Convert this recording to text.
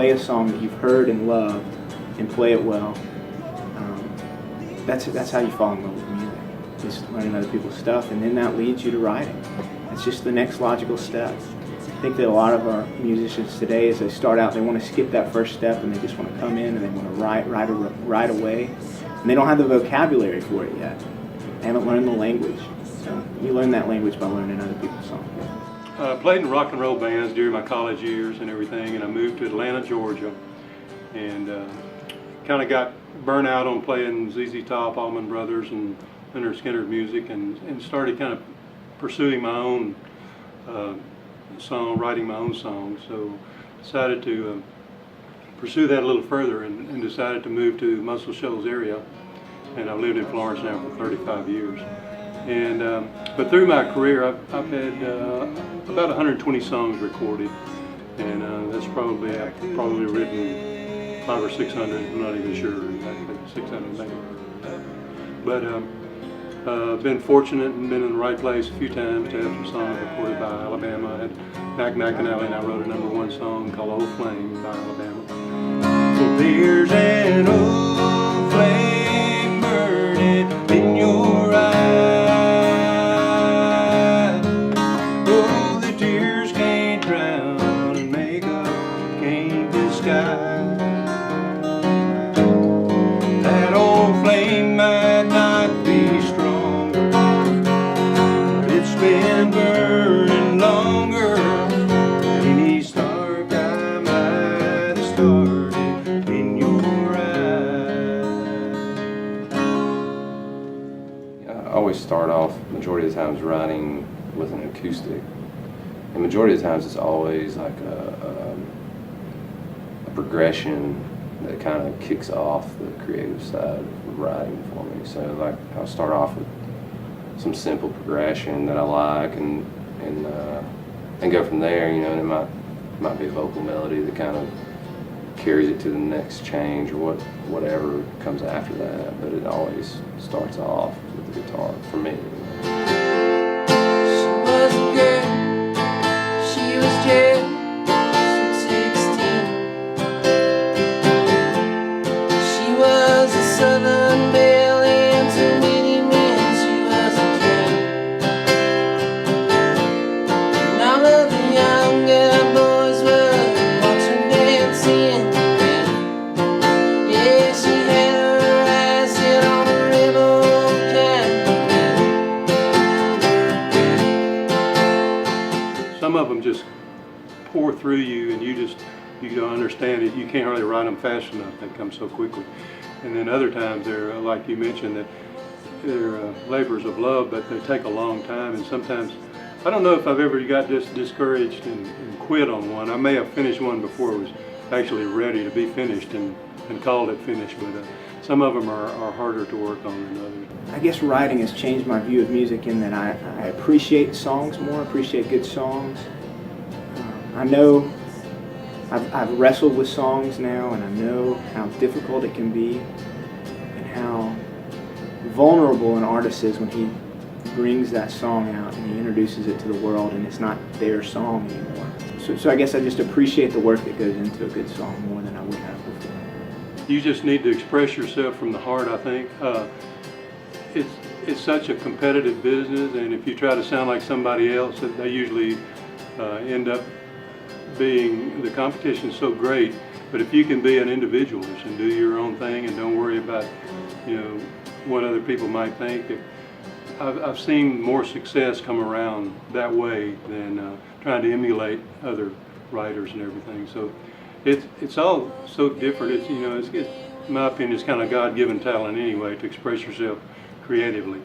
play a song that you've heard and loved and play it well, that's how you fall in love with music. Just learning other people's stuff, and then that leads you to writing. It's just the next logical step. I think that a lot of our musicians today, as they start out, they want to skip that first step and they just want to come in and they want to write right away. And they don't have the vocabulary for it yet. They haven't learned the language. So you learn that language by learning other people's songs. I played in rock and roll bands during my college years and everything, and I moved to Atlanta, Georgia, and kind of got burnt out on playing ZZ Top, Allman Brothers, and Leonard Skinner music, and started kind of pursuing my own writing my own songs. So decided to pursue that a little further, and decided to move to Muscle Shoals area, and I've lived in Florence now for 35 years. And but through my career, I've had about 120 songs recorded, and that's probably written 500 or 600. I'm not even sure, exactly 600 maybe. But I've been fortunate and been in the right place a few times to have some songs recorded by Alabama. I had Mac McAnally and I wrote a #1 song called "Old Flame" by Alabama. So there's an old flame burning in your eyes. Oh, the tears can't drown and makeup can't disguise. That old flame might not be strong, it's been burning longer than any spark I might have started in your eyes. I always start off, majority of the times, writing with an acoustic. And majority of the times it's always like a progression that kind of kicks off the creative side of writing for me. So like I'll start off with some simple progression that I like, and go from there. You know, and it might be a vocal melody that kind of carries it to the next change or whatever comes after that. But it always starts off with the guitar for me. She was a girl, she was just 16. She was a Southern belle, and to many men she was a dream. And all of the younger boys were watching dancing. Yeah, she had her eyes set on a rebel kind. Some of them just pour through you, and you don't understand it. You can't hardly write them fast enough. They come so quickly. And then other times they're, like you mentioned, that they're labors of love, but they take a long time. And sometimes, I don't know if I've ever got discouraged and quit on one. I may have finished one before it was actually ready to be finished and called it finished, but some of them are harder to work on than others. I guess writing has changed my view of music in that I appreciate songs more, appreciate good songs. I know I've wrestled with songs now, and I know how difficult it can be and how vulnerable an artist is when he brings that song out and he introduces it to the world and it's not their song anymore. So I guess I just appreciate the work that goes into a good song more than I would have before. You just need to express yourself from the heart, I think. It's such a competitive business, and if you try to sound like somebody else, they usually end up the competition's so great. But if you can be an individualist and do your own thing and don't worry about, you know, what other people might think, I've seen more success come around that way than trying to emulate other writers and everything. So it's all so different. It's, you know, it's in my opinion, it's kind of God-given talent anyway to express yourself creatively.